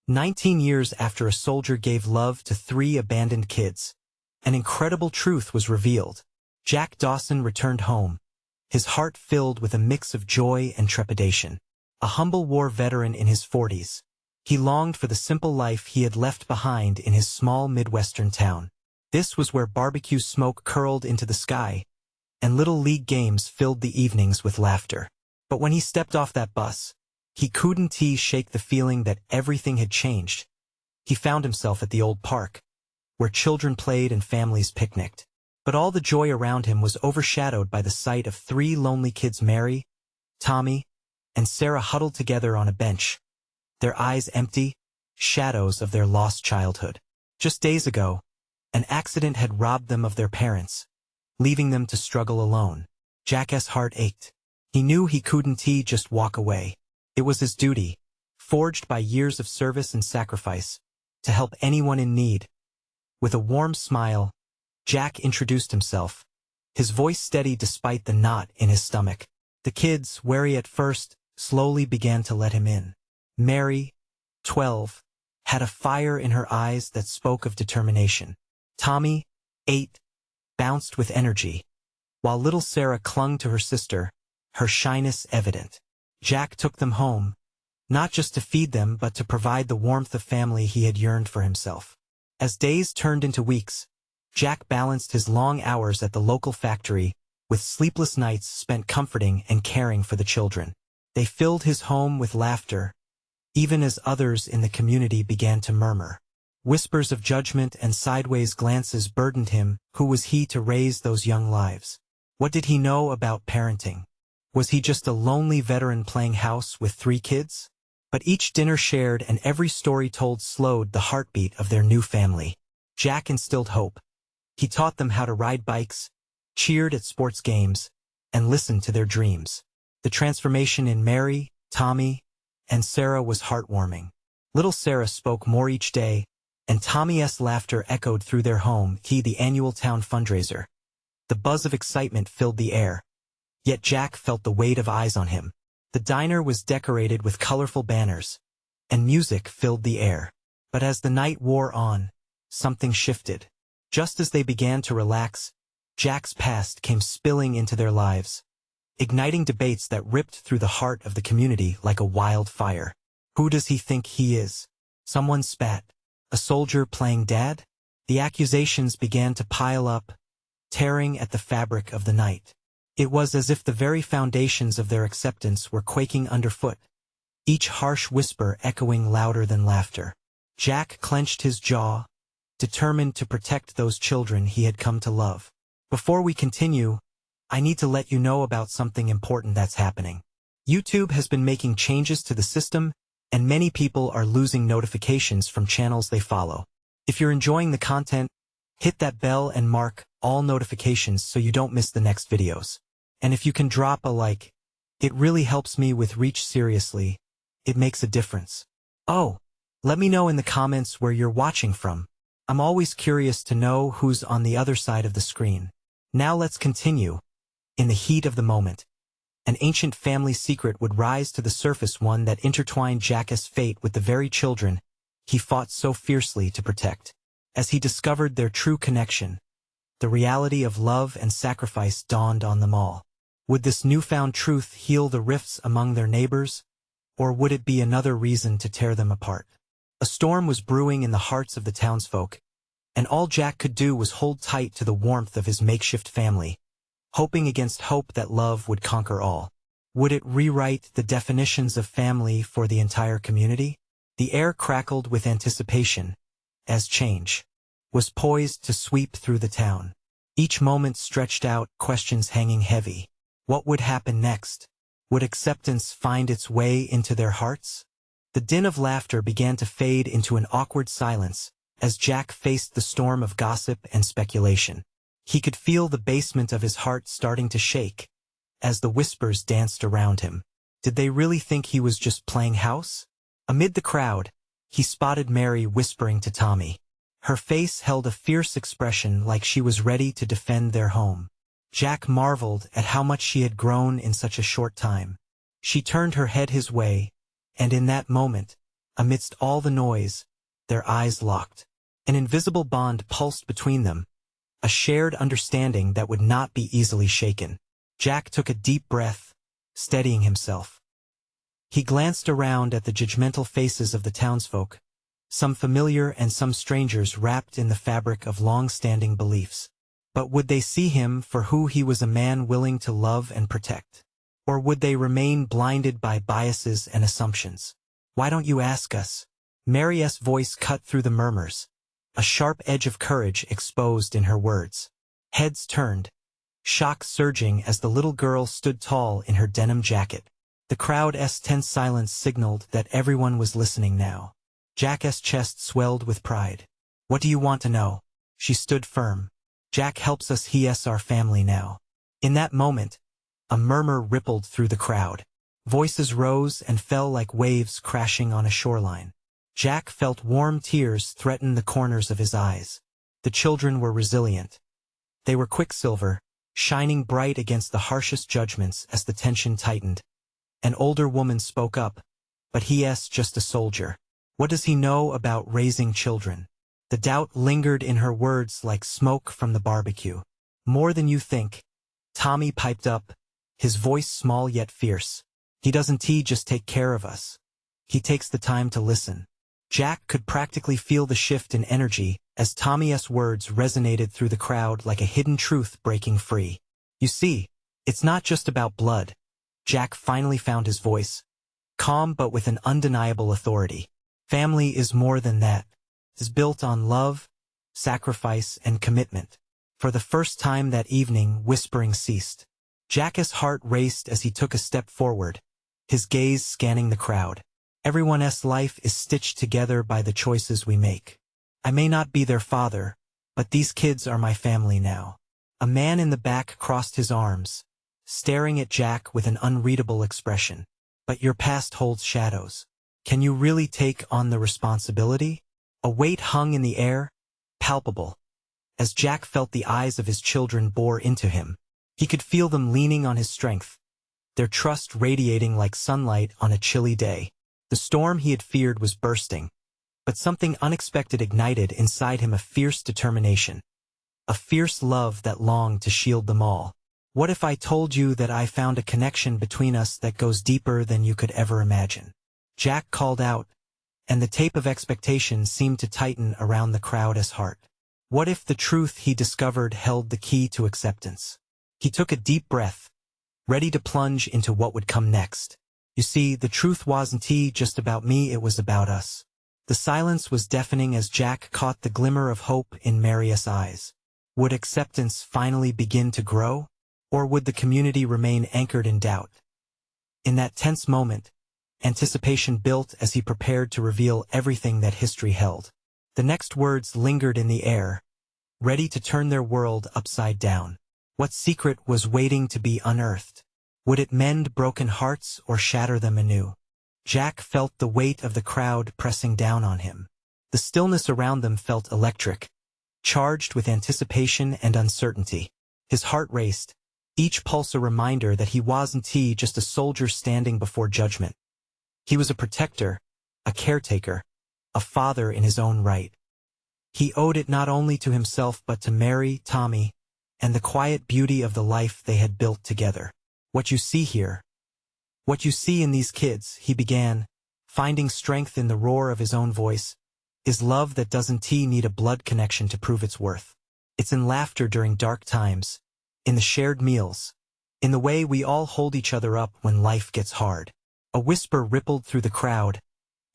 19 years after a soldier gave love to 3 abandoned kids, an incredible truth was revealed. Jack Dawson returned home, his heart filled with a mix of joy and trepidation. A humble war veteran in his 40s, he longed for the simple life he had left behind in his small Midwestern town. This was where barbecue smoke curled into the sky, and little league games filled the evenings with laughter. But when he stepped off that bus, he couldn't shake the feeling that everything had changed. He found himself at the old park, where children played and families picnicked. But all the joy around him was overshadowed by the sight of 3 lonely kids, Mary, Tommy, and Sarah, huddled together on a bench, their eyes empty, shadows of their lost childhood. Just days ago, an accident had robbed them of their parents, leaving them to struggle alone. Jack's heart ached. He knew he couldn't just walk away. It was his duty, forged by years of service and sacrifice, to help anyone in need. With a warm smile, Jack introduced himself, his voice steady despite the knot in his stomach. The kids, wary at first, slowly began to let him in. Mary, 12, had a fire in her eyes that spoke of determination. Tommy, 8, bounced with energy, while little Sarah clung to her sister, her shyness evident. Jack took them home, not just to feed them but to provide the warmth of family he had yearned for himself. As days turned into weeks, Jack balanced his long hours at the local factory with sleepless nights spent comforting and caring for the children. They filled his home with laughter, even as others in the community began to murmur. Whispers of judgment and sideways glances burdened him. Who was he to raise those young lives? What did he know about parenting? Was he just a lonely veteran playing house with 3 kids? But each dinner shared and every story told slowed the heartbeat of their new family. Jack instilled hope. He taught them how to ride bikes, cheered at sports games, and listened to their dreams. The transformation in Mary, Tommy, and Sarah was heartwarming. Little Sarah spoke more each day, and Tommy's laughter echoed through their home. The annual town fundraiser. The buzz of excitement filled the air, yet Jack felt the weight of eyes on him. The diner was decorated with colorful banners, and music filled the air. But as the night wore on, something shifted. Just as they began to relax, Jack's past came spilling into their lives, igniting debates that ripped through the heart of the community like a wildfire. Who does he think he is? Someone spat. A soldier playing dad? The accusations began to pile up, tearing at the fabric of the night. It was as if the very foundations of their acceptance were quaking underfoot, each harsh whisper echoing louder than laughter. Jack clenched his jaw, determined to protect those children he had come to love. Before we continue, I need to let you know about something important that's happening. YouTube has been making changes to the system, and many people are losing notifications from channels they follow. If you're enjoying the content, hit that bell and mark all notifications so you don't miss the next videos. And if you can drop a like, it really helps me with reach. Seriously, it makes a difference. Oh, let me know in the comments where you're watching from. I'm always curious to know who's on the other side of the screen. Now let's continue. In the heat of the moment, an ancient family secret would rise to the surface, one that intertwined Jack's fate with the very children he fought so fiercely to protect. As he discovered their true connection, the reality of love and sacrifice dawned on them all. Would this newfound truth heal the rifts among their neighbors, or would it be another reason to tear them apart? A storm was brewing in the hearts of the townsfolk, and all Jack could do was hold tight to the warmth of his makeshift family, hoping against hope that love would conquer all. Would it rewrite the definitions of family for the entire community? The air crackled with anticipation, as change was poised to sweep through the town. Each moment stretched out, questions hanging heavy. What would happen next? Would acceptance find its way into their hearts? The din of laughter began to fade into an awkward silence as Jack faced the storm of gossip and speculation. He could feel the basement of his heart starting to shake as the whispers danced around him. Did they really think he was just playing house? Amid the crowd, he spotted Mary whispering to Tommy. Her face held a fierce expression, like she was ready to defend their home. Jack marveled at how much she had grown in such a short time. She turned her head his way, and in that moment, Amidst all the noise, their eyes locked. An invisible bond pulsed between them, a shared understanding that would not be easily shaken. Jack took a deep breath, steadying himself. He glanced around at the judgmental faces of the townsfolk, some familiar and some strangers wrapped in the fabric of long-standing beliefs. But would they see him for who he was, a man willing to love and protect? Or would they remain blinded by biases and assumptions? "Why don't you ask us?" Mary's voice cut through the murmurs, a sharp edge of courage exposed in her words. Heads turned, shock surging as the little girl stood tall in her denim jacket. The crowd's tense silence signaled that everyone was listening now. Jack's chest swelled with pride. "What do you want to know?" She stood firm. "Jack helps us, he's our family now." In that moment, a murmur rippled through the crowd. Voices rose and fell like waves crashing on a shoreline. Jack felt warm tears threaten the corners of his eyes. The children were resilient. They were quicksilver, shining bright against the harshest judgments as the tension tightened. An older woman spoke up, "But he's just a soldier. What does he know about raising children?" The doubt lingered in her words like smoke from the barbecue. "More than you think," Tommy piped up, his voice small yet fierce. "He doesn't just take care of us. He takes the time to listen." Jack could practically feel the shift in energy as Tommy's words resonated through the crowd like a hidden truth breaking free. "You see, it's not just about blood." Jack finally found his voice, calm but with an undeniable authority. "Family is more than that. It's built on love, sacrifice, and commitment." For the first time that evening, whispering ceased. Jack's heart raced as he took a step forward, his gaze scanning the crowd. "Everyone's life is stitched together by the choices we make. I may not be their father, but these kids are my family now." A man in the back crossed his arms, staring at Jack with an unreadable expression. "But your past holds shadows. Can you really take on the responsibility?" A weight hung in the air, palpable. As Jack felt the eyes of his children bore into him, he could feel them leaning on his strength, their trust radiating like sunlight on a chilly day. The storm he had feared was bursting, but something unexpected ignited inside him, a fierce determination, a fierce love that longed to shield them all. "What if I told you that I found a connection between us that goes deeper than you could ever imagine?" Jack called out, and the tape of expectation seemed to tighten around the crowd's heart. What if the truth he discovered held the key to acceptance? He took a deep breath, ready to plunge into what would come next. "You see, the truth wasn't just about me, it was about us." The silence was deafening as Jack caught the glimmer of hope in Mary's eyes. Would acceptance finally begin to grow? Or would the community remain anchored in doubt? In that tense moment, anticipation built as he prepared to reveal everything that history held. The next words lingered in the air, ready to turn their world upside down. What secret was waiting to be unearthed? Would it mend broken hearts or shatter them anew? Jack felt the weight of the crowd pressing down on him. The stillness around them felt electric, charged with anticipation and uncertainty. His heart raced, each pulse a reminder that he wasn't just a soldier standing before judgment. He was a protector, a caretaker, a father in his own right. He owed it not only to himself but to Mary, Tommy, and the quiet beauty of the life they had built together. "What you see here, what you see in these kids," he began, finding strength in the roar of his own voice, "is love that doesn't need a blood connection to prove its worth. It's in laughter during dark times, in the shared meals, in the way we all hold each other up when life gets hard." A whisper rippled through the crowd,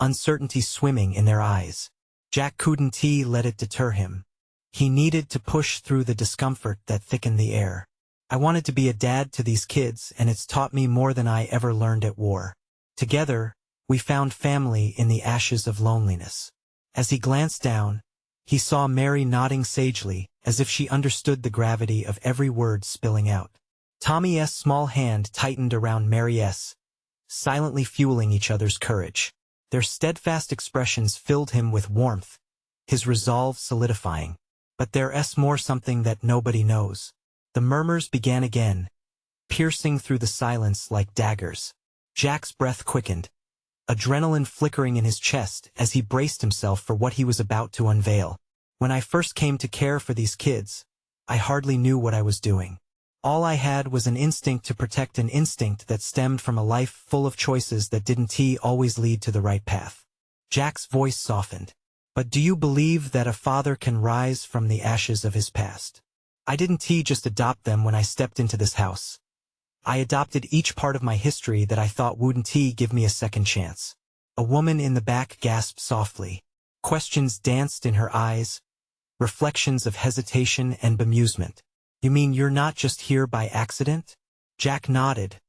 uncertainty swimming in their eyes. Jack couldn't let it deter him. He needed to push through the discomfort that thickened the air. "I wanted to be a dad to these kids, and it's taught me more than I ever learned at war. Together, we found family in the ashes of loneliness." As he glanced down, he saw Mary nodding sagely, as if she understood the gravity of every word spilling out. Tommy's small hand tightened around Mary's, silently fueling each other's courage. Their steadfast expressions filled him with warmth, his resolve solidifying. "But there's more, something that nobody knows." The murmurs began again, piercing through the silence like daggers. Jack's breath quickened, adrenaline flickering in his chest as he braced himself for what he was about to unveil. When I first came to care for these kids, I hardly knew what I was doing. All I had was an instinct to protect, an instinct that stemmed from a life full of choices that didn't always lead to the right path. Jack's voice softened. But do you believe that a father can rise from the ashes of his past? I didn't just adopt them when I stepped into this house. I adopted each part of my history that I thought wouldn't give me a second chance. A woman in the back gasped softly. Questions danced in her eyes, reflections of hesitation and bemusement. You mean you're not just here by accident? Jack nodded,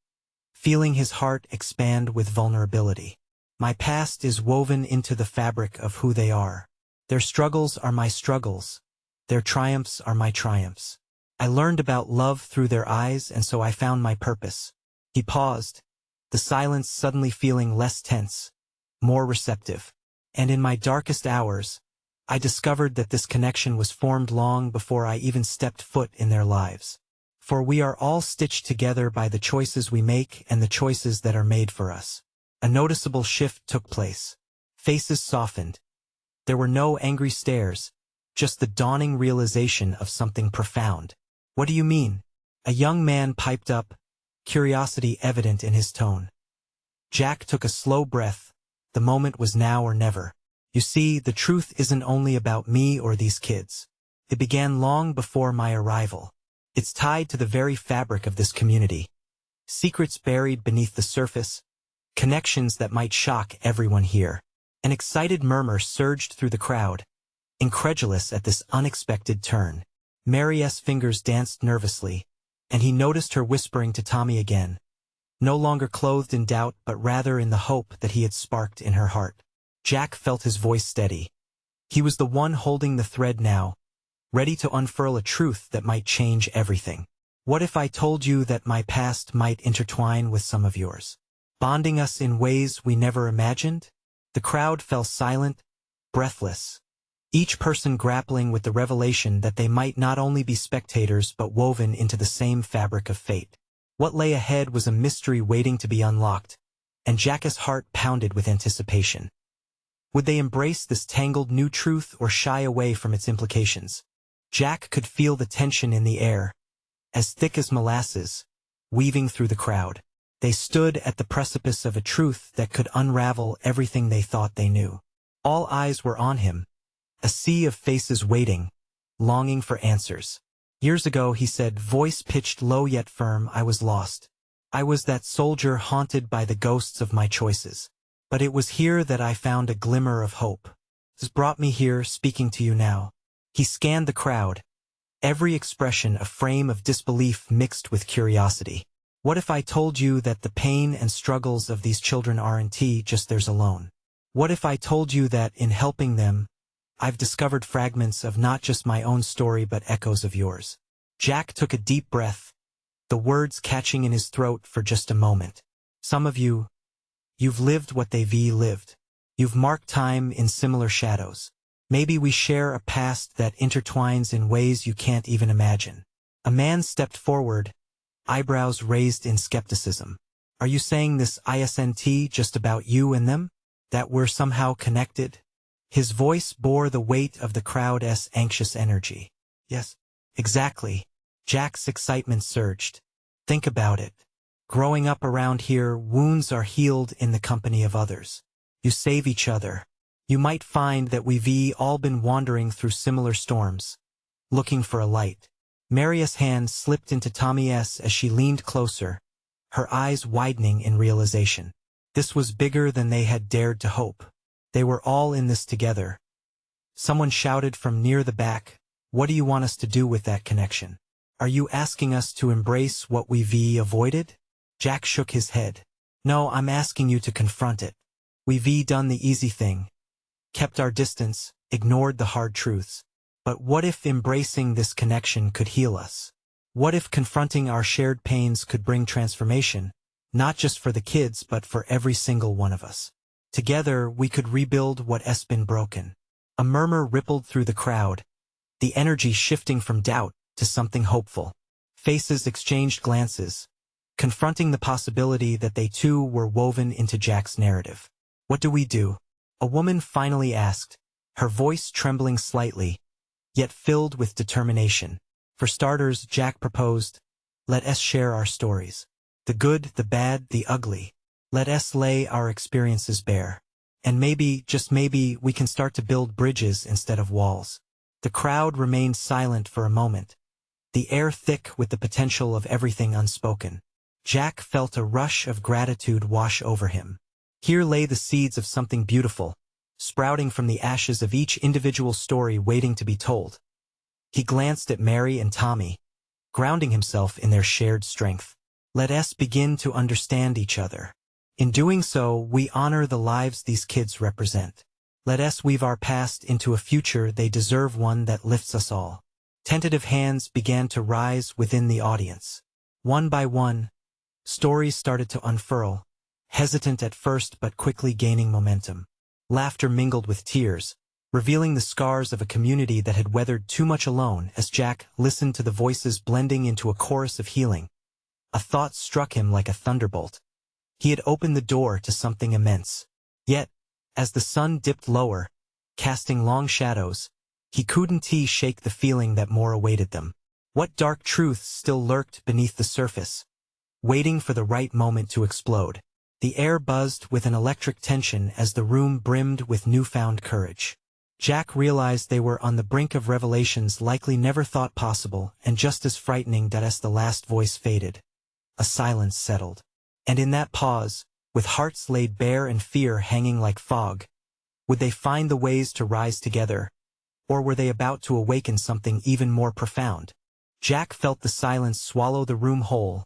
feeling his heart expand with vulnerability. My past is woven into the fabric of who they are. Their struggles are my struggles. Their triumphs are my triumphs. I learned about love through their eyes, and so I found my purpose. He paused, the silence suddenly feeling less tense, more receptive. And in my darkest hours, I discovered that this connection was formed long before I even stepped foot in their lives. For we are all stitched together by the choices we make and the choices that are made for us. A noticeable shift took place. Faces softened. There were no angry stares, just the dawning realization of something profound. What do you mean? A young man piped up, curiosity evident in his tone. Jack took a slow breath. The moment was now or never. You see, the truth isn't only about me or these kids. It began long before my arrival. It's tied to the very fabric of this community. Secrets buried beneath the surface, connections that might shock everyone here. An excited murmur surged through the crowd, incredulous at this unexpected turn. Mary's fingers danced nervously, and he noticed her whispering to Tommy again, no longer clothed in doubt but rather in the hope that he had sparked in her heart. Jack felt his voice steady. He was the one holding the thread now, ready to unfurl a truth that might change everything. What if I told you that my past might intertwine with some of yours, bonding us in ways we never imagined? The crowd fell silent, breathless, each person grappling with the revelation that they might not only be spectators but woven into the same fabric of fate. What lay ahead was a mystery waiting to be unlocked, and Jack's heart pounded with anticipation. Would they embrace this tangled new truth or shy away from its implications? Jack could feel the tension in the air, as thick as molasses, weaving through the crowd. They stood at the precipice of a truth that could unravel everything they thought they knew. All eyes were on him, a sea of faces waiting, longing for answers. Years ago, he said, voice pitched low yet firm, I was lost. I was that soldier haunted by the ghosts of my choices. But it was here that I found a glimmer of hope. This brought me here, speaking to you now. He scanned the crowd, every expression a frame of disbelief mixed with curiosity. What if I told you that the pain and struggles of these children aren't just theirs alone? What if I told you that, in helping them, I've discovered fragments of not just my own story but echoes of yours? Jack took a deep breath, the words catching in his throat for just a moment. Some of you, you've lived what they've lived. You've marked time in similar shadows. Maybe we share a past that intertwines in ways you can't even imagine. A man stepped forward, eyebrows raised in skepticism. Are you saying this isn't just about you and them? That we're somehow connected? His voice bore the weight of the crowd's anxious energy. Yes, exactly. Jack's excitement surged. Think about it. Growing up around here, wounds are healed in the company of others. You save each other. You might find that we've all been wandering through similar storms, looking for a light. Mary's hand slipped into Tommy's as she leaned closer, her eyes widening in realization. This was bigger than they had dared to hope. They were all in this together. Someone shouted from near the back, what do you want us to do with that connection? Are you asking us to embrace what we've avoided? Jack shook his head. No, I'm asking you to confront it. We've done the easy thing, kept our distance, ignored the hard truths. But what if embracing this connection could heal us? What if confronting our shared pains could bring transformation, not just for the kids but for every single one of us? Together, we could rebuild what has been broken. A murmur rippled through the crowd, the energy shifting from doubt to something hopeful. Faces exchanged glances, confronting the possibility that they too were woven into Jack's narrative. What do we do? A woman finally asked, her voice trembling slightly, yet filled with determination. For starters, Jack proposed, let us share our stories. The good, the bad, the ugly. Let us lay our experiences bare. And maybe, just maybe, we can start to build bridges instead of walls. The crowd remained silent for a moment, the air thick with the potential of everything unspoken. Jack felt a rush of gratitude wash over him. Here lay the seeds of something beautiful, sprouting from the ashes of each individual story waiting to be told. He glanced at Mary and Tommy, grounding himself in their shared strength. Let us begin to understand each other. In doing so, we honor the lives these kids represent. Let us weave our past into a future they deserve, one that lifts us all. Tentative hands began to rise within the audience. One by one, stories started to unfurl, hesitant at first but quickly gaining momentum. Laughter mingled with tears, revealing the scars of a community that had weathered too much alone. As Jack listened to the voices blending into a chorus of healing, a thought struck him like a thunderbolt. He had opened the door to something immense. Yet, as the sun dipped lower, casting long shadows, he couldn't shake the feeling that more awaited them. What dark truths still lurked beneath the surface, waiting for the right moment to explode. The air buzzed with an electric tension as the room brimmed with newfound courage. Jack realized they were on the brink of revelations likely never thought possible, and just as frightening that as the last voice faded, a silence settled. And in that pause, with hearts laid bare and fear hanging like fog, would they find the ways to rise together, or were they about to awaken something even more profound? Jack felt the silence swallow the room whole,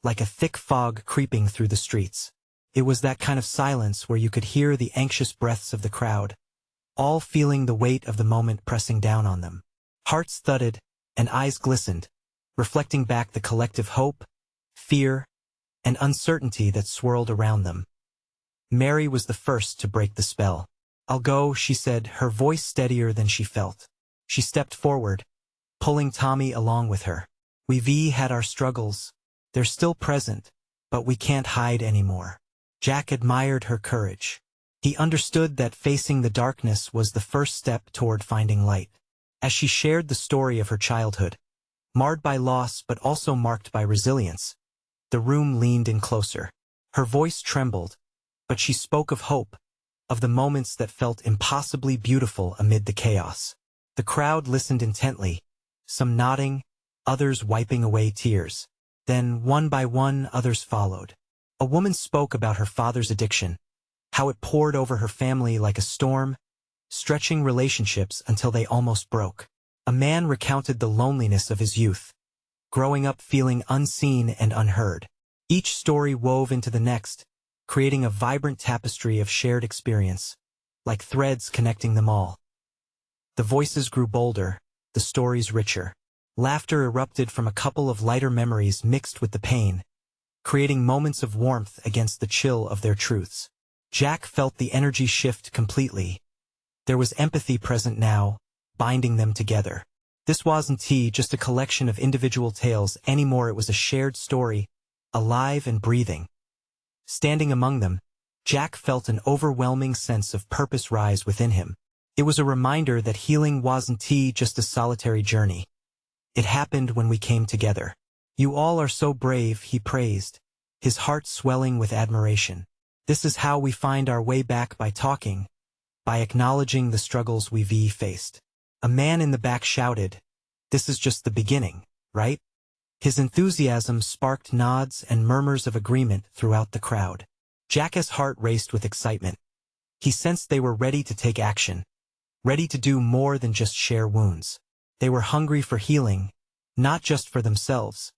like a thick fog creeping through the streets. It was that kind of silence where you could hear the anxious breaths of the crowd, all feeling the weight of the moment pressing down on them. Hearts thudded, and eyes glistened, reflecting back the collective hope, fear, and uncertainty that swirled around them. Mary was the first to break the spell. I'll go, she said, her voice steadier than she felt. She stepped forward, pulling Tommy along with her. We've had our struggles. They're still present, but we can't hide anymore. Jack admired her courage. He understood that facing the darkness was the first step toward finding light. As she shared the story of her childhood, marred by loss but also marked by resilience, the room leaned in closer. Her voice trembled, but she spoke of hope, of the moments that felt impossibly beautiful amid the chaos. The crowd listened intently, some nodding, others wiping away tears. Then, one by one, others followed. A woman spoke about her father's addiction, how it poured over her family like a storm, stretching relationships until they almost broke. A man recounted the loneliness of his youth, growing up feeling unseen and unheard. Each story wove into the next, creating a vibrant tapestry of shared experience, like threads connecting them all. The voices grew bolder, the stories richer. Laughter erupted from a couple of lighter memories mixed with the pain, creating moments of warmth against the chill of their truths. Jack felt the energy shift completely. There was empathy present now, binding them together. This wasn't just a collection of individual tales anymore, it was a shared story, alive and breathing. Standing among them, Jack felt an overwhelming sense of purpose rise within him. It was a reminder that healing wasn't just a solitary journey. It happened when we came together. You all are so brave, he praised, his heart swelling with admiration. This is how we find our way back, by talking, by acknowledging the struggles we've faced. A man in the back shouted, this is just the beginning, right? His enthusiasm sparked nods and murmurs of agreement throughout the crowd. Jack's heart raced with excitement. He sensed they were ready to take action, ready to do more than just share wounds. They were hungry for healing, not just for themselves,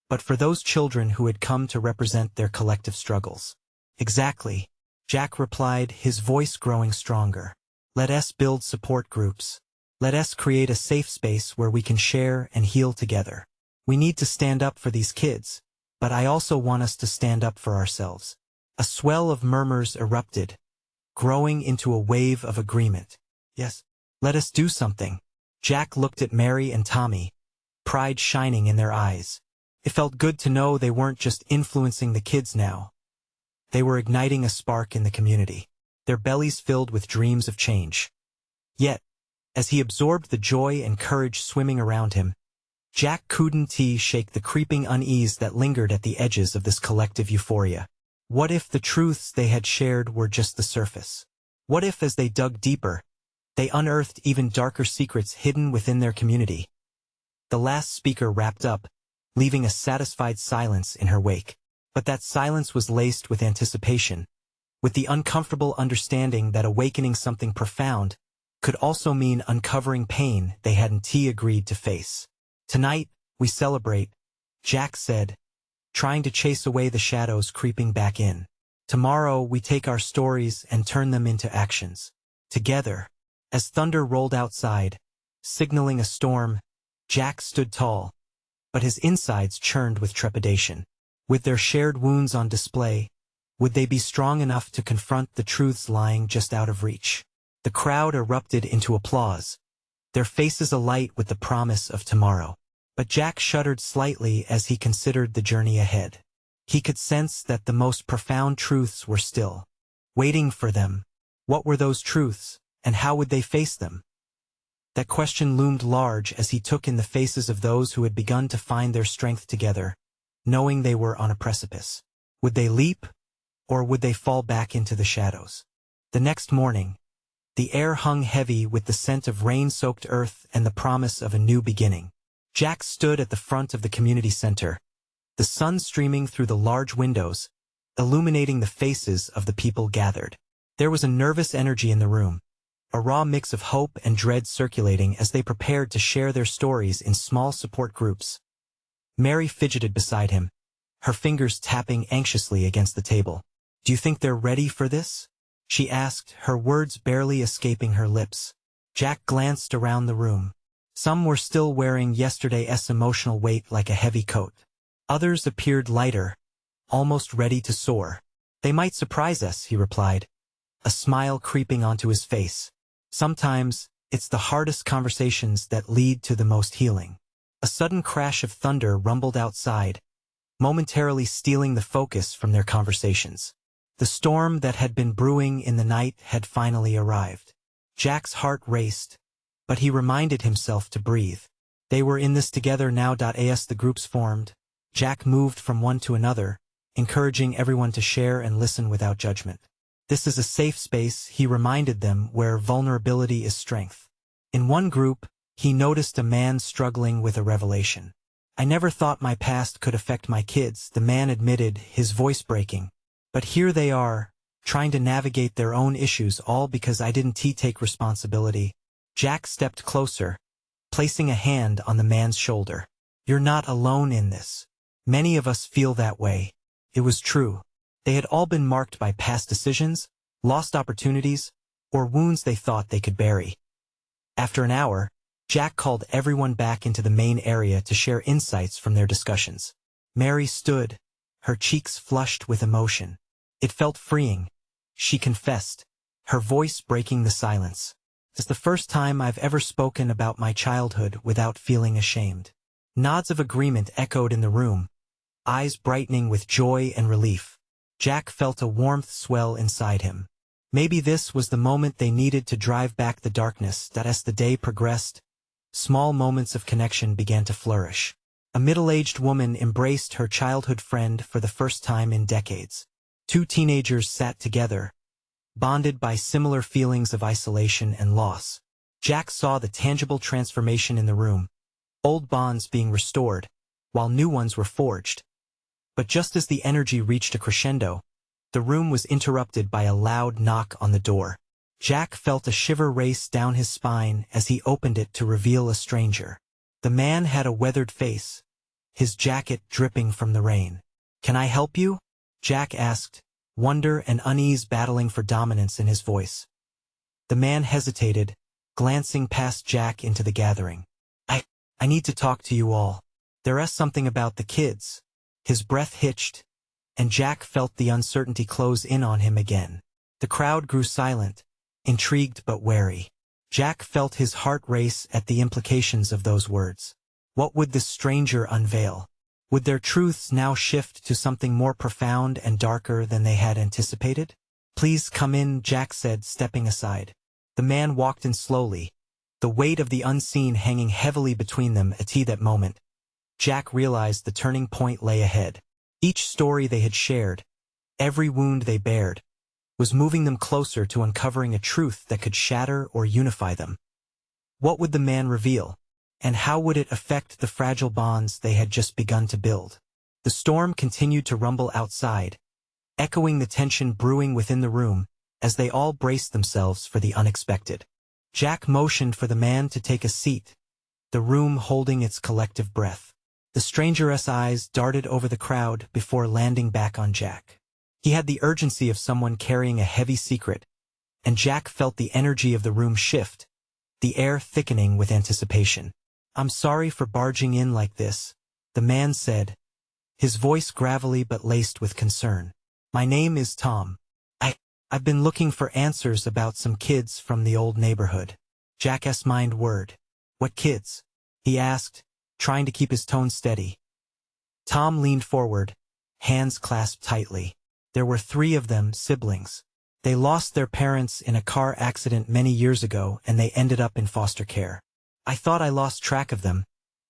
but for those children who had come to represent their collective struggles. Exactly, Jack replied, his voice growing stronger. Let us build support groups. Let us create a safe space where we can share and heal together. We need to stand up for these kids, but I also want us to stand up for ourselves. A swell of murmurs erupted, growing into a wave of agreement. Yes, let us do something. Jack looked at Mary and Tommy, pride shining in their eyes. It felt good to know they weren't just influencing the kids now. They were igniting a spark in the community. their bellies filled with dreams of change. Yet, as he absorbed the joy and courage swimming around him, Jack couldn't shake the creeping unease that lingered at the edges of this collective euphoria. What if the truths they had shared were just the surface? What if, as they dug deeper, they unearthed even darker secrets hidden within their community? The last speaker wrapped up, leaving a satisfied silence in her wake. But that silence was laced with anticipation, with the uncomfortable understanding that awakening something profound could also mean uncovering pain they hadn't agreed to face. "Tonight, we celebrate," Jack said, trying to chase away the shadows creeping back in. "Tomorrow, we take our stories and turn them into actions. Together." As thunder rolled outside, signaling a storm, Jack stood tall, but his insides churned with trepidation. With their shared wounds on display, would they be strong enough to confront the truths lying just out of reach? The crowd erupted into applause, their faces alight with the promise of tomorrow. But Jack shuddered slightly as he considered the journey ahead. He could sense that the most profound truths were still waiting for them. What were those truths, and how would they face them? That question loomed large as he took in the faces of those who had begun to find their strength together, knowing they were on a precipice. Would they leap, or would they fall back into the shadows? The next morning, the air hung heavy with the scent of rain-soaked earth and the promise of a new beginning. Jack stood at the front of the community center, the sun streaming through the large windows, illuminating the faces of the people gathered. There was a nervous energy in the room, a raw mix of hope and dread circulating as they prepared to share their stories in small support groups. Mary fidgeted beside him, her fingers tapping anxiously against the table. "Do you think they're ready for this?" she asked, her words barely escaping her lips. Jack glanced around the room. Some were still wearing yesterday's emotional weight like a heavy coat. Others appeared lighter, almost ready to soar. "They might surprise us," he replied, a smile creeping onto his face. "Sometimes, it's the hardest conversations that lead to the most healing." A sudden crash of thunder rumbled outside, momentarily stealing the focus from their conversations. The storm that had been brewing in the night had finally arrived. Jack's heart raced, but he reminded himself to breathe. They were in this together now. As the groups formed, Jack moved from one to another, encouraging everyone to share and listen without judgment. "This is a safe space," he reminded them, "where vulnerability is strength." In one group, he noticed a man struggling with a revelation. "I never thought my past could affect my kids," the man admitted, his voice breaking. "But here they are, trying to navigate their own issues, all because I didn't take responsibility." Jack stepped closer, placing a hand on the man's shoulder. "You're not alone in this. Many of us feel that way." It was true. They had all been marked by past decisions, lost opportunities, or wounds they thought they could bury. After an hour, Jack called everyone back into the main area to share insights from their discussions. Mary stood, her cheeks flushed with emotion. It felt freeing, she confessed, her voice breaking the silence. "It's the first time I've ever spoken about my childhood without feeling ashamed." Nods of agreement echoed in the room, eyes brightening with joy and relief. Jack felt a warmth swell inside him. Maybe this was the moment they needed to drive back the darkness. As the day progressed, small moments of connection began to flourish. A middle-aged woman embraced her childhood friend for the first time in decades. Two teenagers sat together, bonded by similar feelings of isolation and loss. Jack saw the tangible transformation in the room, old bonds being restored, while new ones were forged. But just as the energy reached a crescendo, the room was interrupted by a loud knock on the door. Jack felt a shiver race down his spine as he opened it to reveal a stranger. The man had a weathered face, his jacket dripping from the rain. "Can I help you?" Jack asked, wonder and unease battling for dominance in his voice. The man hesitated, glancing past Jack into the gathering. I need to talk to you all. There's something about the kids." His breath hitched, and Jack felt the uncertainty close in on him again. The crowd grew silent, intrigued but wary. Jack felt his heart race at the implications of those words. What would this stranger unveil? Would their truths now shift to something more profound and darker than they had anticipated? "Please come in," Jack said, stepping aside. The man walked in slowly, the weight of the unseen hanging heavily between them. At that moment, Jack realized the turning point lay ahead. Each story they had shared, every wound they bared, was moving them closer to uncovering a truth that could shatter or unify them. What would the man reveal, and how would it affect the fragile bonds they had just begun to build? The storm continued to rumble outside, echoing the tension brewing within the room as they all braced themselves for the unexpected. Jack motioned for the man to take a seat, the room holding its collective breath. The stranger's eyes darted over the crowd before landing back on Jack. He had the urgency of someone carrying a heavy secret, and Jack felt the energy of the room shift, the air thickening with anticipation. "I'm sorry for barging in like this," the man said, his voice gravelly but laced with concern. "My name is Tom. I've been looking for answers about some kids from the old neighborhood." Jack's mind whirred. "What kids?" he asked, trying to keep his tone steady. Tom leaned forward, hands clasped tightly. There were 3 of them, siblings. They lost their parents in a car accident many years ago, and they ended up in foster care. I thought I lost track of them,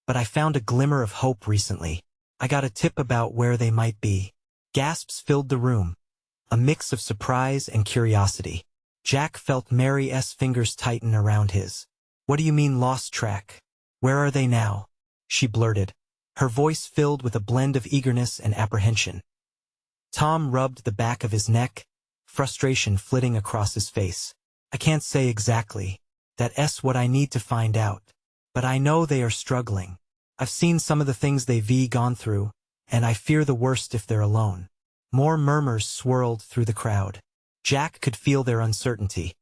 but I found a glimmer of hope recently. I got a tip about where they might be. Gasps filled the room, a mix of surprise and curiosity. Jack felt Mary's fingers tighten around his. "What do you mean lost track? Where are they now?" she blurted, her voice filled with a blend of eagerness and apprehension. Tom rubbed the back of his neck, frustration flitting across his face. "I can't say exactly. That's what I need to find out. But I know they are struggling. I've seen some of the things they've gone through, and I fear the worst if they're alone." More murmurs swirled through the crowd. Jack could feel their uncertainty,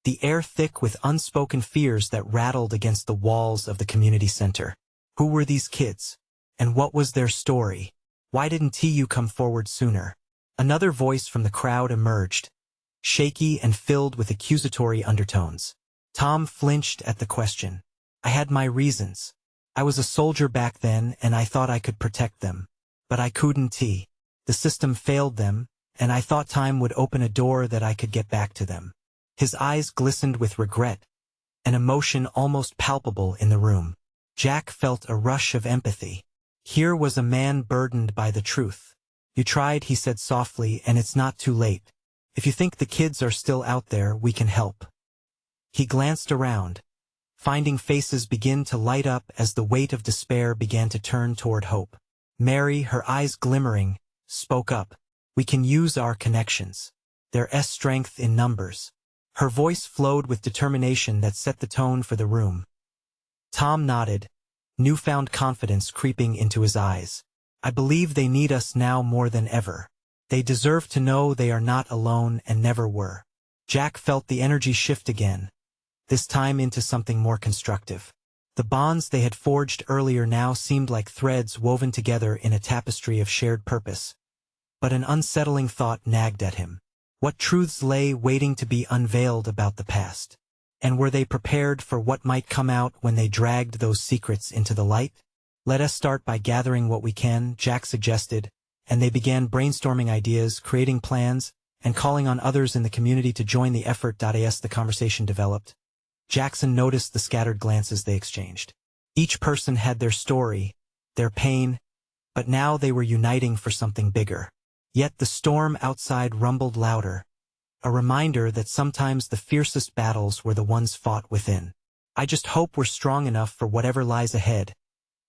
the air thick with unspoken fears that rattled against the walls of the community center. Who were these kids? And what was their story? Why didn't you come forward sooner? Another voice from the crowd emerged, shaky and filled with accusatory undertones. Tom flinched at the question. "I had my reasons. I was a soldier back then, and I thought I could protect them. But I couldn't. The system failed them, and I thought time would open a door that I could get back to them." His eyes glistened with regret, an emotion almost palpable in the room. Jack felt a rush of empathy. Here was a man burdened by the truth. "You tried," he said softly, "and it's not too late. If you think the kids are still out there, we can help." He glanced around, finding faces begin to light up as the weight of despair began to turn toward hope. Mary, her eyes glimmering, spoke up. "We can use our connections. There's strength in numbers." Her voice flowed with determination that set the tone for the room. Tom nodded, newfound confidence creeping into his eyes. "I believe they need us now more than ever. They deserve to know they are not alone and never were." Jack felt the energy shift again, this time into something more constructive. The bonds they had forged earlier now seemed like threads woven together in a tapestry of shared purpose. But an unsettling thought nagged at him. What truths lay waiting to be unveiled about the past? And were they prepared for what might come out when they dragged those secrets into the light? "Let us start by gathering what we can," Jack suggested, and they began brainstorming ideas, creating plans, and calling on others in the community to join the effort. As the conversation developed, Jackson noticed the scattered glances they exchanged. Each person had their story, their pain, but now they were uniting for something bigger. Yet the storm outside rumbled louder, a reminder that sometimes the fiercest battles were the ones fought within. "I just hope we're strong enough for whatever lies ahead,"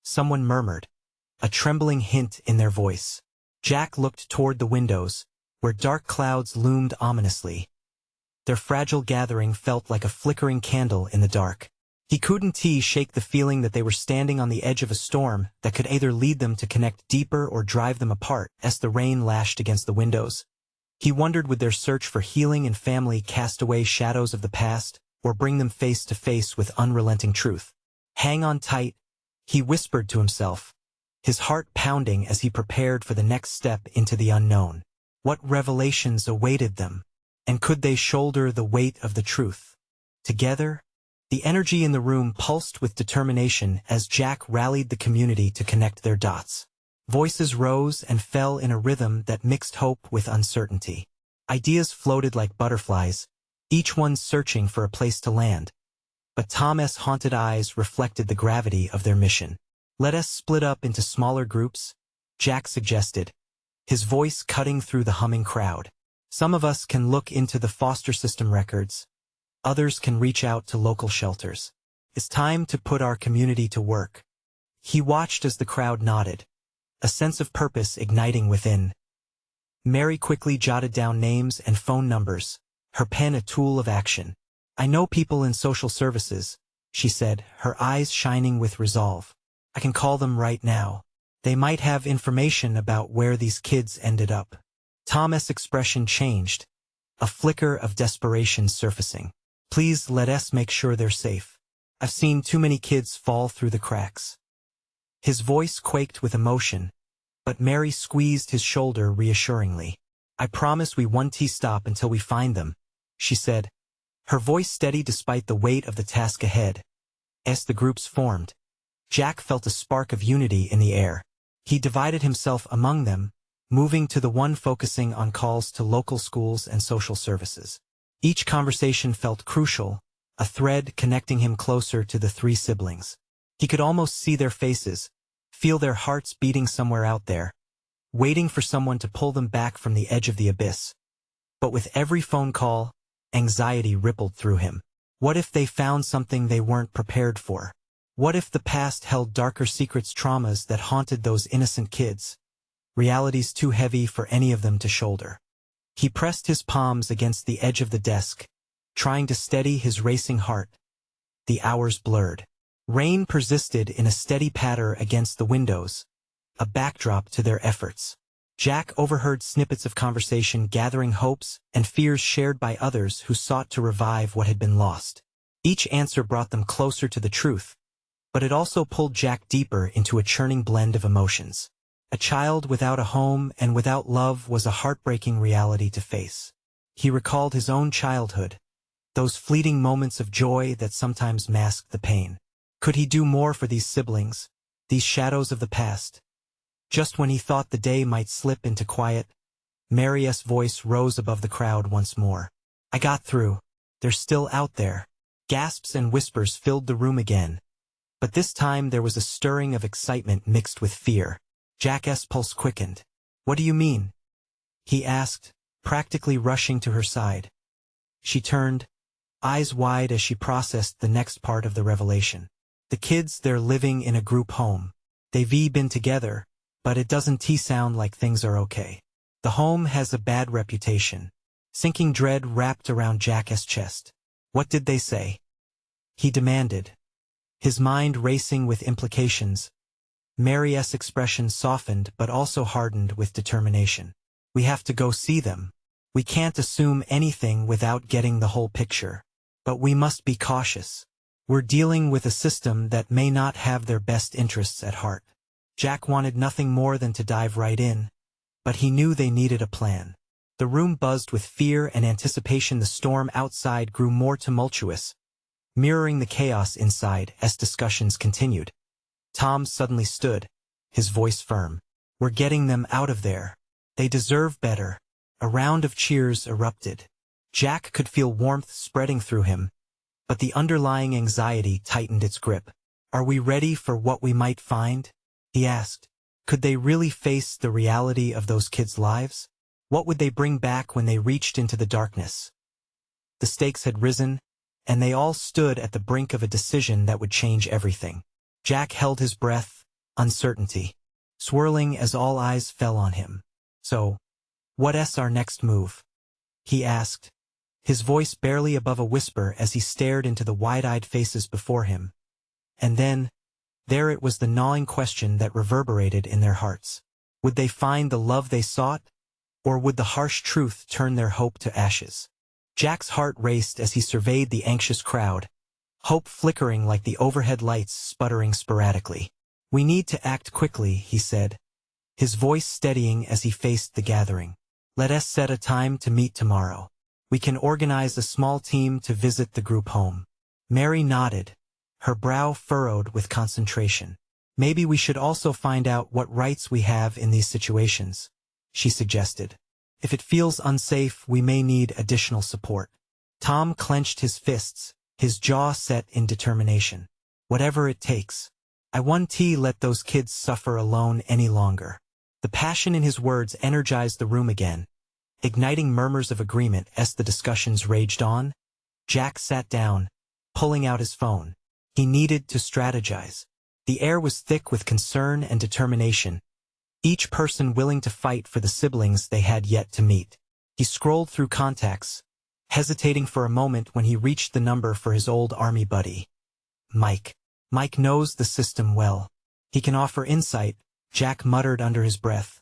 someone murmured, a trembling hint in their voice. Jack looked toward the windows, where dark clouds loomed ominously. Their fragile gathering felt like a flickering candle in the dark. He couldn't shake the feeling that they were standing on the edge of a storm that could either lead them to connect deeper or drive them apart as the rain lashed against the windows. He wondered, would their search for healing and family cast away shadows of the past, or bring them face to face with unrelenting truth? "Hang on tight," he whispered to himself, his heart pounding as he prepared for the next step into the unknown. What revelations awaited them? And could they shoulder the weight of the truth? Together? The energy in the room pulsed with determination as Jack rallied the community to connect their dots. Voices rose and fell in a rhythm that mixed hope with uncertainty. Ideas floated like butterflies, each one searching for a place to land. But Tom's haunted eyes reflected the gravity of their mission. "Let us split up into smaller groups," Jack suggested, his voice cutting through the humming crowd. "Some of us can look into the foster system records. Others can reach out to local shelters. It's time to put our community to work." He watched as the crowd nodded, a sense of purpose igniting within. Mary quickly jotted down names and phone numbers, her pen a tool of action. "I know people in social services," she said, her eyes shining with resolve. "I can call them right now. They might have information about where these kids ended up." Tom's expression changed, a flicker of desperation surfacing. "Please let us make sure they're safe. I've seen too many kids fall through the cracks." His voice quaked with emotion, but Mary squeezed his shoulder reassuringly. "I promise we won't stop until we find them," she said, her voice steady despite the weight of the task ahead. As the groups formed, Jack felt a spark of unity in the air. He divided himself among them, moving to the one focusing on calls to local schools and social services. Each conversation felt crucial, a thread connecting him closer to the three siblings. He could almost see their faces, feel their hearts beating somewhere out there, waiting for someone to pull them back from the edge of the abyss. But with every phone call, anxiety rippled through him. What if they found something they weren't prepared for? What if the past held darker secrets, traumas that haunted those innocent kids? Realities too heavy for any of them to shoulder. He pressed his palms against the edge of the desk, trying to steady his racing heart. The hours blurred. Rain persisted in a steady patter against the windows, a backdrop to their efforts. Jack overheard snippets of conversation gathering hopes and fears shared by others who sought to revive what had been lost. Each answer brought them closer to the truth, but it also pulled Jack deeper into a churning blend of emotions. A child without a home and without love was a heartbreaking reality to face. He recalled his own childhood, those fleeting moments of joy that sometimes masked the pain. Could he do more for these siblings, these shadows of the past? Just when he thought the day might slip into quiet, Mary's voice rose above the crowd once more. "I got through. They're still out there." Gasps and whispers filled the room again, but this time there was a stirring of excitement mixed with fear. Jack's pulse quickened. "What do you mean?" he asked, practically rushing to her side. She turned, eyes wide as she processed the next part of the revelation. "The kids, they're living in a group home. They've been together, but it doesn't sound like things are okay. The home has a bad reputation." Sinking dread wrapped around Jack's chest. "What did they say?" he demanded, his mind racing with implications. Mary's expression softened but also hardened with determination. "We have to go see them. We can't assume anything without getting the whole picture. But we must be cautious. We're dealing with a system that may not have their best interests at heart." Jack wanted nothing more than to dive right in, but he knew they needed a plan. The room buzzed with fear and anticipation. The storm outside grew more tumultuous, mirroring the chaos inside as discussions continued. Tom suddenly stood, his voice firm. "We're getting them out of there. They deserve better." A round of cheers erupted. Jack could feel warmth spreading through him, but the underlying anxiety tightened its grip. "Are we ready for what we might find?" he asked. Could they really face the reality of those kids' lives? What would they bring back when they reached into the darkness? The stakes had risen, and they all stood at the brink of a decision that would change everything. Jack held his breath, uncertainty swirling as all eyes fell on him. "So, what's our next move?" he asked, his voice barely above a whisper as he stared into the wide-eyed faces before him. And then, there it was, the gnawing question that reverberated in their hearts. Would they find the love they sought, or would the harsh truth turn their hope to ashes? Jack's heart raced as he surveyed the anxious crowd, hope flickering like the overhead lights sputtering sporadically. "We need to act quickly," he said, his voice steadying as he faced the gathering. "Let us set a time to meet tomorrow. We can organize a small team to visit the group home." Mary nodded, her brow furrowed with concentration. "Maybe we should also find out what rights we have in these situations," she suggested. If it feels unsafe, we may need additional support. Tom clenched his fists, his jaw set in determination. Whatever it takes. I won't let those kids suffer alone any longer. The passion in his words energized the room again, igniting murmurs of agreement as the discussions raged on. Jack sat down, pulling out his phone. He needed to strategize. The air was thick with concern and determination, each person willing to fight for the siblings they had yet to meet. He scrolled through contacts, hesitating for a moment when he reached the number for his old army buddy. Mike. Mike knows the system well. He can offer insight, Jack muttered under his breath,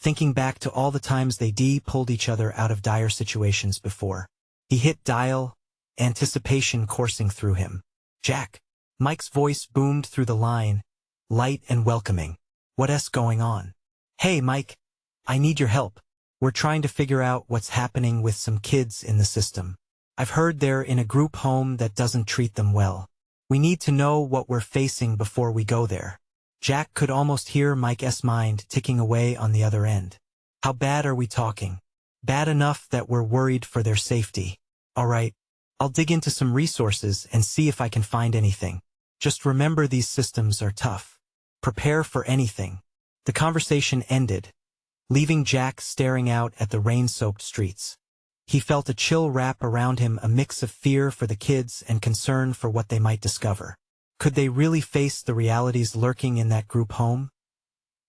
thinking back to all the times they pulled each other out of dire situations before. He hit dial, anticipation coursing through him. Jack. Mike's voice boomed through the line, light and welcoming. What's going on? Hey, Mike. I need your help. We're trying to figure out what's happening with some kids in the system. I've heard they're in a group home that doesn't treat them well. We need to know what we're facing before we go there. Jack could almost hear Mike's mind ticking away on the other end. How bad are we talking? Bad enough that we're worried for their safety. All right, I'll dig into some resources and see if I can find anything. Just remember these systems are tough. Prepare for anything. The conversation ended, leaving Jack staring out at the rain-soaked streets. He felt a chill wrap around him, a mix of fear for the kids and concern for what they might discover. Could they really face the realities lurking in that group home?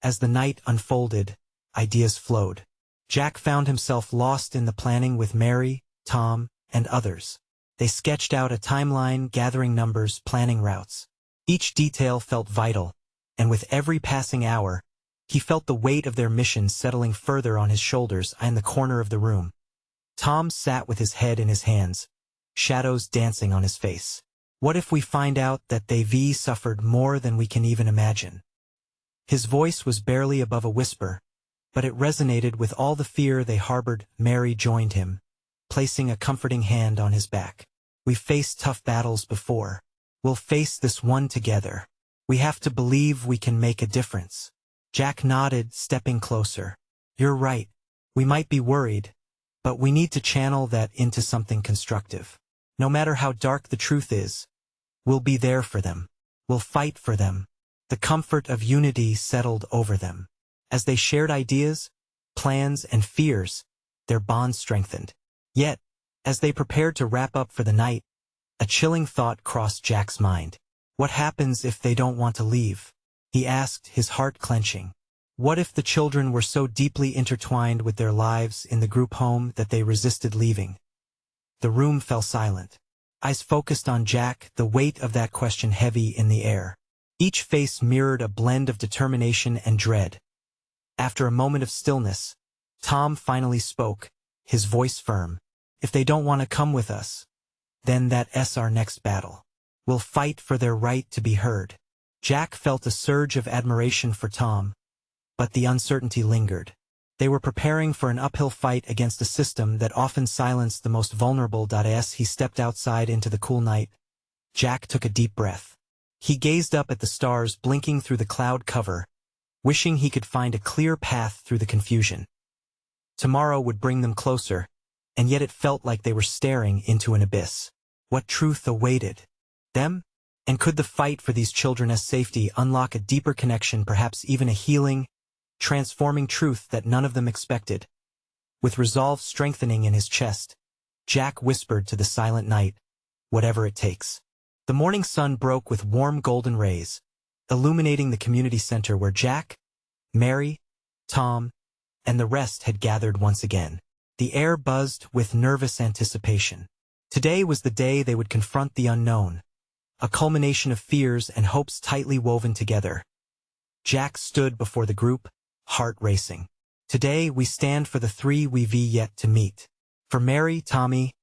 As the night unfolded, ideas flowed. Jack found himself lost in the planning with Mary, Tom, and others. They sketched out a timeline, gathering numbers, planning routes. Each detail felt vital, and with every passing hour, he felt the weight of their mission settling further on his shoulders. In the corner of the room, Tom sat with his head in his hands, shadows dancing on his face. What if we find out that they've suffered more than we can even imagine? His voice was barely above a whisper, but it resonated with all the fear they harbored. Mary joined him, placing a comforting hand on his back. We've faced tough battles before. We'll face this one together. We have to believe we can make a difference. Jack nodded, stepping closer. You're right. We might be worried, but we need to channel that into something constructive. No matter how dark the truth is, we'll be there for them. We'll fight for them. The comfort of unity settled over them. As they shared ideas, plans, and fears, their bond strengthened. Yet, as they prepared to wrap up for the night, a chilling thought crossed Jack's mind. What happens if they don't want to leave? He asked, his heart clenching. What if the children were so deeply intertwined with their lives in the group home that they resisted leaving? The room fell silent. Eyes focused on Jack, the weight of that question heavy in the air. Each face mirrored a blend of determination and dread. After a moment of stillness, Tom finally spoke, his voice firm. If they don't want to come with us, then that's our next battle. We'll fight for their right to be heard. Jack felt a surge of admiration for Tom, but the uncertainty lingered. They were preparing for an uphill fight against a system that often silenced the most vulnerable. As he stepped outside into the cool night, Jack took a deep breath. He gazed up at the stars blinking through the cloud cover, wishing he could find a clear path through the confusion. Tomorrow would bring them closer, and yet it felt like they were staring into an abyss. What truth awaited them? And could the fight for these children's safety unlock a deeper connection, perhaps even a healing, transforming truth that none of them expected? With resolve strengthening in his chest, Jack whispered to the silent night, whatever it takes. The morning sun broke with warm golden rays, illuminating the community center where Jack, Mary, Tom, and the rest had gathered once again. The air buzzed with nervous anticipation. Today was the day they would confront the unknown, a culmination of fears and hopes tightly woven together. Jack stood before the group, heart racing. Today we stand for the three we've yet to meet. For Mary, Tommy,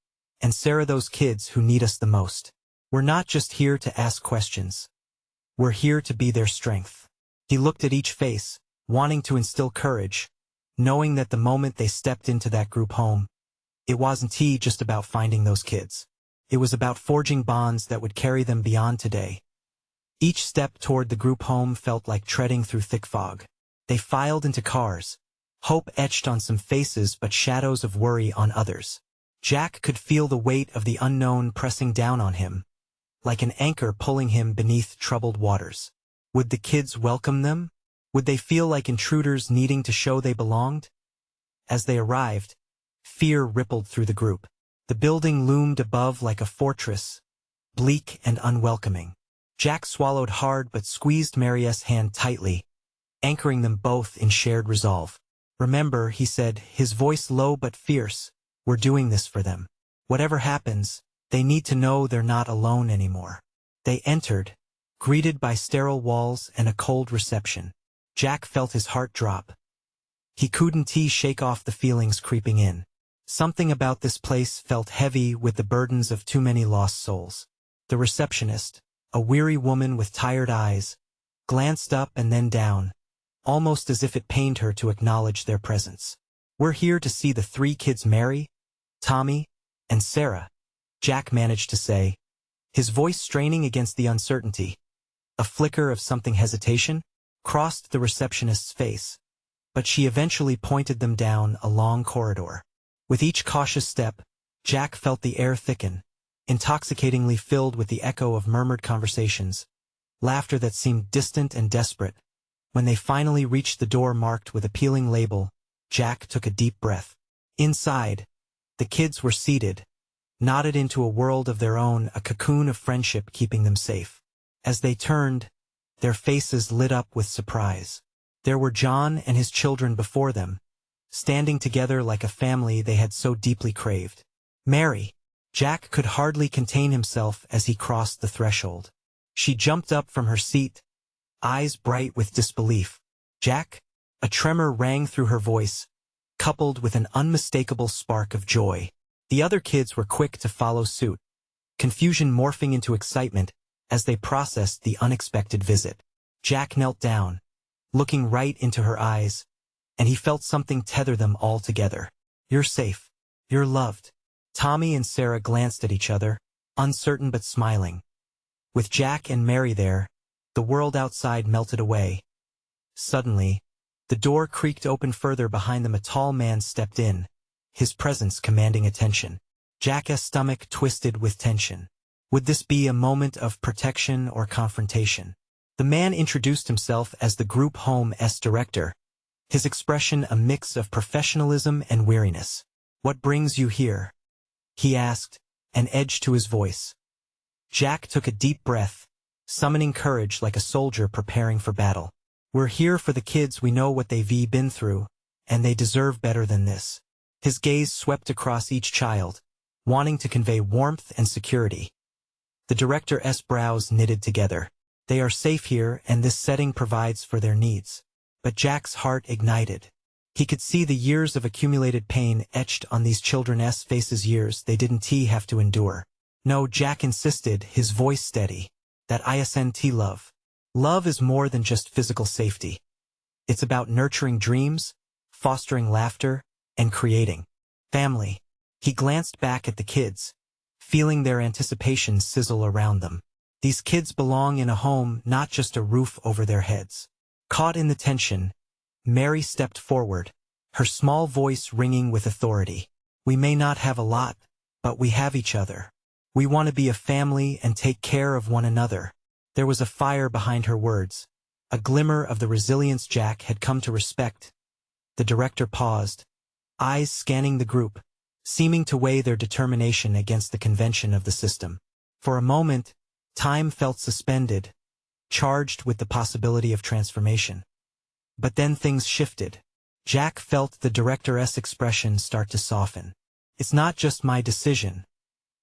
and Sarah, those kids who need us the most. We're not just here to ask questions. We're here to be their strength. He looked at each face, wanting to instill courage, knowing that the moment they stepped into that group home, it wasn't just about finding those kids. It was about forging bonds that would carry them beyond today. Each step toward the group home felt like treading through thick fog. They filed into cars, Hope etched on some faces but shadows of worry on others. Jack could feel the weight of the unknown pressing down on him, like an anchor pulling him beneath troubled waters. Would the kids welcome them? Would they feel like intruders needing to show they belonged? As they arrived, fear rippled through the group. The building loomed above like a fortress, bleak and unwelcoming. Jack swallowed hard but squeezed Mary's hand tightly, anchoring them both in shared resolve. "Remember," he said, his voice low but fierce, "we're doing this for them. Whatever happens, they need to know they're not alone anymore." They entered, greeted by sterile walls and a cold reception. Jack felt his heart drop. He couldn't shake off the feelings creeping in. Something about this place felt heavy with the burdens of too many lost souls. The receptionist, a weary woman with tired eyes, glanced up and then down, almost as if it pained her to acknowledge their presence. "We're here to see the 3 kids, Mary, Tommy, and Sarah," Jack managed to say, his voice straining against the uncertainty. A flicker of something hesitation crossed the receptionist's face, but she eventually pointed them down a long corridor. With each cautious step, Jack felt the air thicken, intoxicatingly filled with the echo of murmured conversations, laughter that seemed distant and desperate. When they finally reached the door marked with a peeling label, Jack took a deep breath. Inside, the kids were seated, knotted into a world of their own, a cocoon of friendship keeping them safe. As they turned, their faces lit up with surprise. There were John and his children before them, standing together like a family they had so deeply craved. "Mary!" Jack could hardly contain himself as he crossed the threshold. She jumped up from her seat, eyes bright with disbelief. "Jack?" A tremor rang through her voice, coupled with an unmistakable spark of joy. The other kids were quick to follow suit, confusion morphing into excitement as they processed the unexpected visit. Jack knelt down, looking right into her eyes, and he felt something tether them all together. "You're safe. You're loved." Tommy and Sarah glanced at each other, uncertain but smiling. With Jack and Mary there, the world outside melted away. Suddenly, the door creaked open further behind them. A tall man stepped in, his presence commanding attention. Jack's stomach twisted with tension. Would this be a moment of protection or confrontation? The man introduced himself as the group home's director, his expression a mix of professionalism and weariness. "What brings you here?" he asked, an edge to his voice. Jack took a deep breath, summoning courage like a soldier preparing for battle. "We're here for the kids. We know what they've been through, and they deserve better than this." His gaze swept across each child, wanting to convey warmth and security. The director's brows knitted together. They are safe here, and this setting provides for their needs. But Jack's heart ignited. He could see the years of accumulated pain etched on these children's faces, years they didn't have to endure. "No," Jack insisted, his voice steady. "That isn't love. Love is more than just physical safety. It's about nurturing dreams, fostering laughter, and creating family." He glanced back at the kids, feeling their anticipation sizzle around them. These kids belong in a home, not just a roof over their heads. Caught in the tension, Mary stepped forward, her small voice ringing with authority. "We may not have a lot, but we have each other. We want to be a family and take care of one another." There was a fire behind her words, a glimmer of the resilience Jack had come to respect. The director paused, eyes scanning the group, seeming to weigh their determination against the convention of the system. For a moment, time felt suspended, charged with the possibility of transformation. But then things shifted. Jack felt the director's expression start to soften. "It's not just my decision.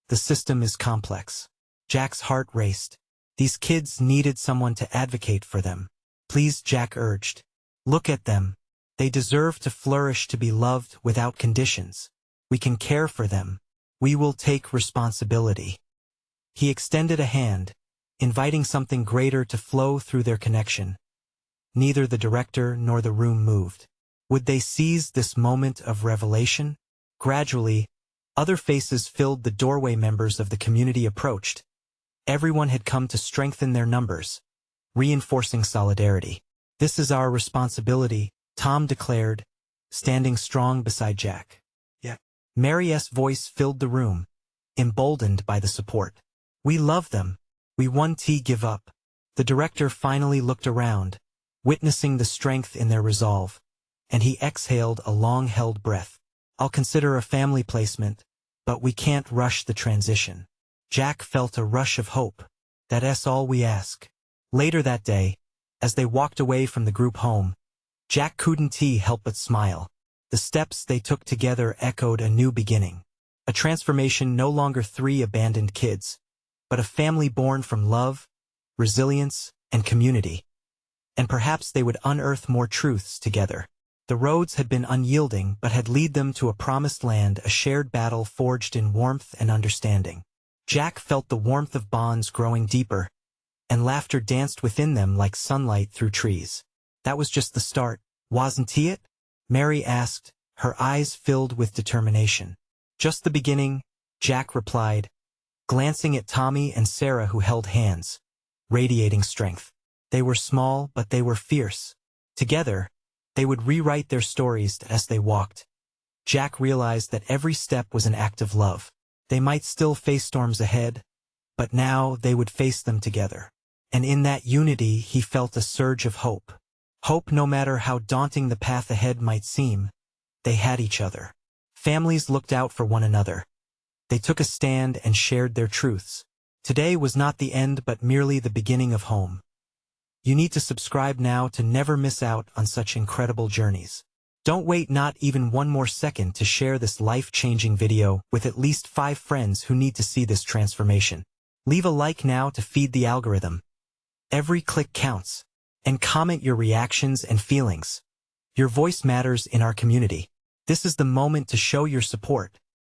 The system is complex." Jack's heart raced. These kids needed someone to advocate for them. "Please," Jack urged. "Look at them. They deserve to flourish, to be loved without conditions. We can care for them. We will take responsibility." He extended a hand, inviting something greater to flow through their connection. Neither the director nor the room moved. Would they seize this moment of revelation? Gradually, other faces filled the doorway. Members of the community approached. Everyone had come to strengthen their numbers, reinforcing solidarity. "This is our responsibility," Tom declared, standing strong beside Jack. Mary's voice filled the room, emboldened by the support. "We love them. We won't give up." The director finally looked around, witnessing the strength in their resolve, and he exhaled a long-held breath. "I'll consider a family placement, but we can't rush the transition." Jack felt a rush of hope. "That's all we ask." Later that day, as they walked away from the group home, Jack couldn't help but smile. The steps they took together echoed a new beginning. A transformation no longer 3 abandoned kids, but a family born from love, resilience, and community. And perhaps they would unearth more truths together. The roads had been unyielding but had led them to a promised land, a shared battle forged in warmth and understanding. Jack felt the warmth of bonds growing deeper, and laughter danced within them like sunlight through trees. "That was just the start, wasn't it?" Mary asked, her eyes filled with determination. "Just the beginning," Jack replied, glancing at Tommy and Sarah who held hands, radiating strength. They were small, but they were fierce. Together, they would rewrite their stories as they walked. Jack realized that every step was an act of love. They might still face storms ahead, but now they would face them together. And in that unity he felt a surge of hope. Hope no matter how daunting the path ahead might seem, they had each other. Families looked out for one another. They took a stand and shared their truths. Today was not the end but merely the beginning of home. You need to subscribe now to never miss out on such incredible journeys. Don't wait not even one more second to share this life-changing video with at least 5 friends who need to see this transformation. Leave a like now to feed the algorithm. Every click counts. And comment your reactions and feelings. Your voice matters in our community. This is the moment to show your support.